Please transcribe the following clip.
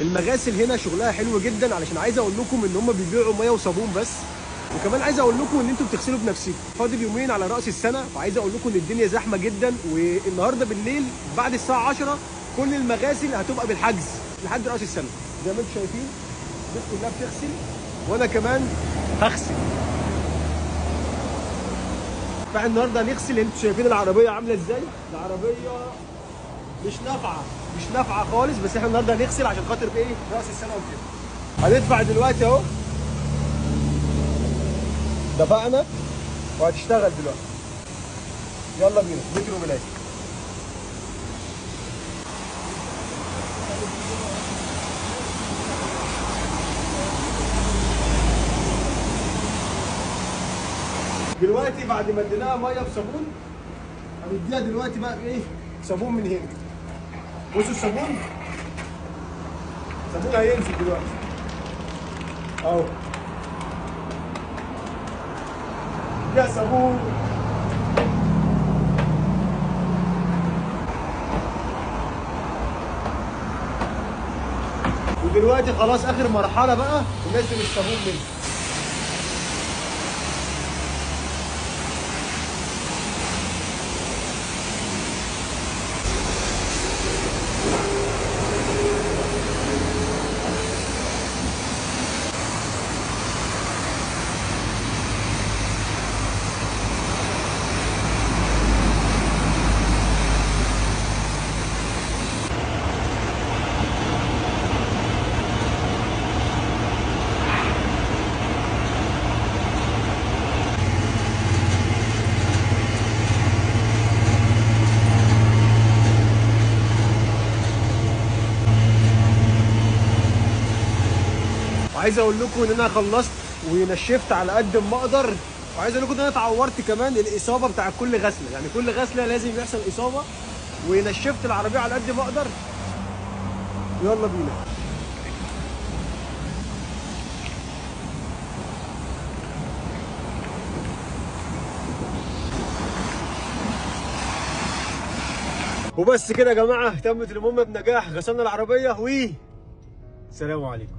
المغاسل هنا شغلها حلو جدا، علشان عايز اقول لكم ان هم بيبيعوا ميه وصابون بس، وكمان عايز اقول لكم ان انتوا بتغسلوا بنفسكم. فاضل يومين على راس السنه، فعايز اقول لكم ان الدنيا زحمه جدا، والنهارده بالليل بعد الساعه 10 كل المغاسل هتبقى بالحجز لحد راس السنه. زي ما انتم شايفين الناس كلها بتغسل وانا كمان هغسل. فاحنا النهارده هنغسل. انتوا شايفين العربيه عامله ازاي؟ العربيه مش نافعه خالص، بس احنا النهارده هنغسل عشان خاطر ايه؟ راس السنه وكده. هندفع دلوقتي اهو، دفعنا وهتشتغل دلوقتي. يلا بينا مترو بلاش. دلوقتي بعد ما اديناها ميه بصابون هنديها دلوقتي بقى ايه؟ صابون من هنا. بصوا الصابون هينزل دلوقتي اهو. يا صابون ودلوقتي خلاص اخر مرحله بقى وننزل الصابون منه. وعايز اقول لكم ان انا خلصت ونشفت على قد ما اقدر، وعايز اقول لكم ان انا اتعورت كمان الاصابه بتاع كل غسله، يعني كل غسله لازم يحصل اصابه، ونشفت العربيه على قد ما اقدر. يلا بينا. وبس كده يا جماعه، تمت المهمه بنجاح، غسلنا العربيه سلام عليكم.